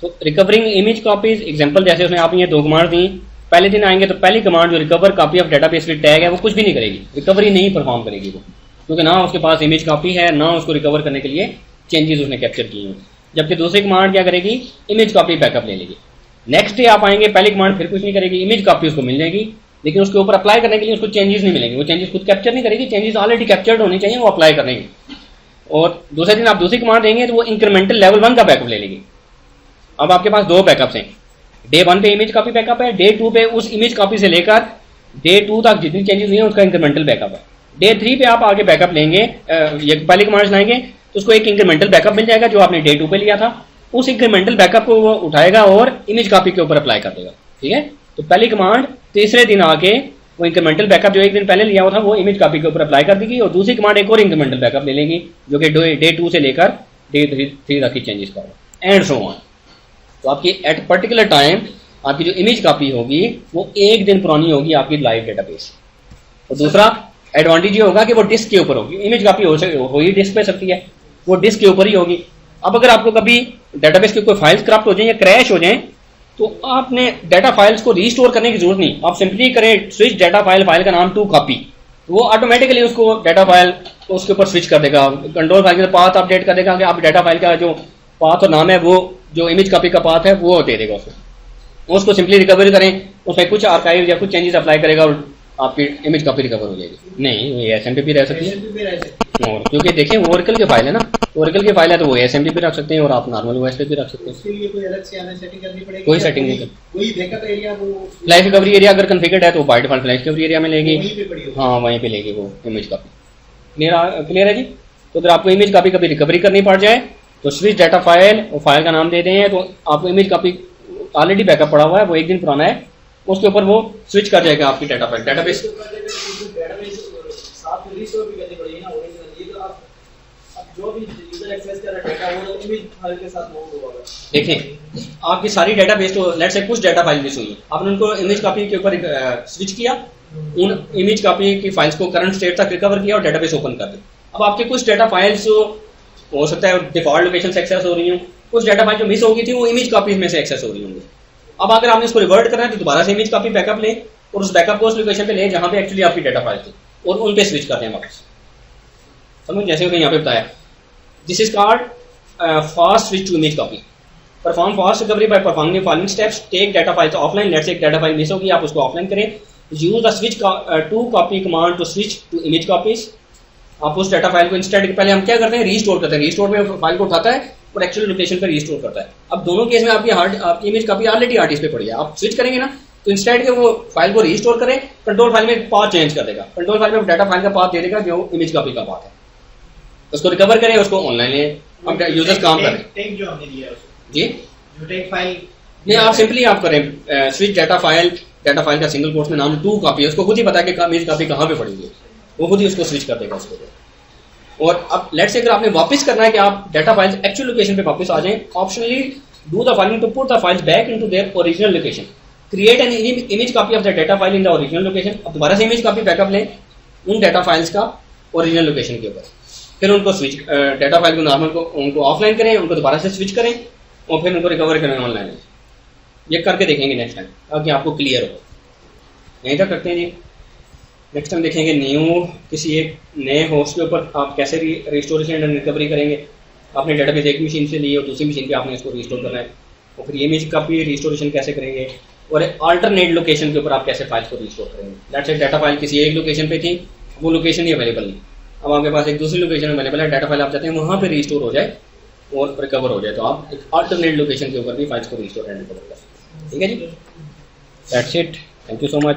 तो recovering image copies example जैसे उसने आप ये दो कमांड दी, पहले दिन आएंगे तो पहली कमांड जो recover copy of database with tag है वो कुछ भी नहीं करेगी, रिकवरी नहीं परफॉर्म करेगी वो, क्योंकि ना उसके पास इमेज कॉपी है ना उसको रिकवर करने के लिए चेंजेस उसने कैप्चर किए हैं। जबकि दूसरी कमांड क्या करेगी, इमेज कॉपी बैकअप ले लेगी। नेक्स्ट डे आप आएंगे, पहली कमांड फिर कुछ नहीं करेगी, इमेज कॉपी उसको मिल जाएगी, लेकिन उसके ऊपर अप्लाई करने के लिए उसको चेंजेस नहीं मिलेंगे, वो चेंजेस खुद कैप्चर नहीं करेगी, चेंजेस ऑलरेडी कैप्चर्ड होने चाहिए, वो अप्लाई करेंगे। और दूसरे दिन आप दूसरी कमांड देंगे तो वो इंक्रीमेंटल लेवल 1 का बैकअप ले लेगी। अब आपके पास दो बैकअप्स हैं, डे 1 पे इमेज कॉपी बैकअप है, डे 2 पे उस इमेज कॉपी से लेकर डे 2 तक जितनी चेंजेस हुई हैं उसका इंक्रीमेंटल बैकअप है। डे 3 पे आप आगे बैकअप लेंगे, ये पहली कमांड चलाएंगे तो उसको एक इंक्रीमेंटल बैकअप मिल जाएगा जो आपने डे 2 पे लिया था, उस इंक्रीमेंटल बैकअप को वो उठाएगा और इमेज कॉपी के ऊपर अप्लाई कर देगा। ठीक है, तो पहली कमांड तीसरे दिन आके वो इंक्रीमेंटल बैकअप जो एक दिन पहले लिया हुआ था वो इमेज कॉपी के ऊपर अप्लाई कर देगी, और दूसरी कमांड एक और इंक्रीमेंटल बैकअप ले लेगी जो कि डे 2 से लेकर डे 3 तक की चेंजेस करेगा, एंड सो ऑन। तो आपकी एट पर्टिकुलर टाइम आपकी जो इमेज कॉपी होगी वो एक दिन पुरानी होगी आपकी लाइव डेटाबेस। और दूसरा एडवांटेज ये होगा कि वो डिस्क के ऊपर होगी, इमेज कॉपी हो ही डिस्क पे सकती है, वो डिस्क के ऊपर ही होगी। अब अगर आपको कभी डेटाबेस के कोई फाइल्स करप्ट हो जाए या क्रैश हो जाए तो आपने डाटा फाइल्स को रीस्टोर करने की जरूरत नहीं, आप सिंपली करें स्विच डाटा फाइल, फाइल का नाम टू कॉपी, वो ऑटोमेटिकली उसको डाटा फाइल उसके ऊपर स्विच कर देगा, कंट्रोल फाइल के पाथ अपडेट कर देगा कि आप डाटा फाइल का जो पाथ और नाम है वो जो इमेज कॉपी का पाथ है वो दे देगा उसको सिंपली रिकवर करें, उसमें कुछ आर्काइव या कुछ चेंजेस अप्लाई करेगा और आपकी इमेज कॉपी रिकवर हो जाएगी। नहीं, ये एसएमपी रह सकती है, और क्योंकि देखिए वो ओरेकल की फाइल है ना, ओरेकल की फाइल है तो वो एसएमपी भी रख सकते हैं और आप नॉर्मल ओएस पे भी रख सकते हैं। उसके लिए कोई अलग से सेटिंग करनी पड़ेगी? कोई सेटिंग नहीं, कोई बैकअप एरिया वो फ्लैश रिकवरी एरिया अगर कॉन्फ़िगर्ड है तो by default flash recovery area में लेगी, वहीं पे पड़ी होगी। हाँ वहीं पे लेगी वो इमेज कॉपी। क्लियर है जी। तो अगर आपको इमेज कॉपी कभी रिकवरी करनी पड़ जाए तो स्विच डाटा फाइल और फाइल का नाम दे दें, तो आपको इमेज कॉपी ऑलरेडी बैकअप पड़ा हुआ है, वो एक दिन पुराना है, उसके ऊपर वो स्विच कर जाएगा आपकी डाटा फाइल डेटाबेस। देखिए आपकी सारी डेटाबेस तो लेट्स से कुछ डाटा फाइल मिस हुई है, आपने उनको इमेज कॉपी के ऊपर स्विच किया, उन इमेज कॉपी की फाइल्स को करंट स्टेट तक रिकवर किया और डेटाबेस ओपन कर दी। अब आपके कुछ डाटा फाइल्स हो सकता है डिफॉल्ट लोकेशन से एक्सेस हो रही हूँ, कुछ डाटा फाइल जो मिस हो गई थी वो इमेज कॉपीज में से एक्सेस हो रही होंगी। अब अगर आपने इसको रिवर्ट करना है तो दोबारा से इमेज कॉपी बैकअप लें और उस बैकअप को उस लोकेशन पे लें जहां पे एक्चुअली आपकी डाटा फाइल थी और उन पे स्विच करते हैं वापस। समझ, जैसे मैंने यहाँ पे बताया, this is called fast switch to image copy. Perform fast recovery by performing the following steps, take data files offline, let's say एक डाटा फाइल मिस होगी आप उसको ऑफलाइन करें, use the switch to copy command to switch to image copies. आप उस data file को instant पहले हम क्या करते हैं, रीस्टोर करते हैं, रीस्टोर में फाइल को उठाता है और एक्चुअल लोकेशन पर रीस्टोर करता है। अब दोनों केस में आपकी image copy already hard disk पे पड़ी है, आप स्विच करेंगे ना तो इंस्टेंट के वो फाइल को रीस्टोर करें, कंट्रोल फाइल में पाथ चेंज कर देगा, कंट्रोल फाइल में डाटा फाइल का पाथ दे देगा जो इमेज कॉपी का पाथ है, उसको रिकवर करें, उसको ऑनलाइन लें। अब यूजर्स काम करें टेक जो हमने दिया है जी, जो टेक फाइल ये आप सिंपली आप करें स्विच डाटा फाइल का सिंगल कोट्स में नाम टू कॉपी है, उसको खुद ही पता है कि इमेज कॉपी कहाँ पे पड़ी हुई है, वो खुद ही उसको स्विच कर देगा उसको। और अब लेट्स से अगर आपने वापस करना है कि आप डाटा फाइल्स एक्चुअल लोकेशन पे वापस आ जाएं, optionally do the following to put the files back into their original location, create an image copy of the data file in the original location. अब दोबारा से इमेज कॉपी बैकअप लें उन data files का ओरिजिनल लोकेशन के ऊपर, फिर उनको स्विच डाटा फाइल को नॉर्मल को उनको ऑफलाइन करें, उनको दोबारा से स्विच करें और फिर उनको रिकवर करें ऑनलाइन। ये करके देखेंगे नेक्स्ट टाइम ताकि आपको क्लियर हो। यहीं तक करते हैं जी, नेक्स्ट टाइम देखेंगे न्यू किसी एक नए होस्ट के ऊपर आप कैसे रिस्टोरेशन एंड रिकवरी करेंगे। आपने डेटाबेस एक मशीन से ली और दूसरी मशीन पे आपने इसको रिस्टोर करना है, और फिर इमेज कॉपी रिस्टोरेशन कैसे करेंगे और अल्टरनेट लोकेशन के ऊपर आप कैसे फाइल्स को रिस्टोर करेंगे। लेट्स से डाटा फाइल किसी एक लोकेशन पे थी, वो लोकेशन ही अवेलेबल नहीं, अब आपके पास एक दूसरी लोकेशन अवेलेबल है, डाटा फाइल आप चाहते हैं वहाँ पे रिस्टोर हो जाए और रिकवर हो जाए, तो आप एक अल्टरनेट लोकेशन के ऊपर भी फाइल्स को रिस्टोर एंड रिकवर कर सकते हैं। ठीक है जी, that's it, thank you so much.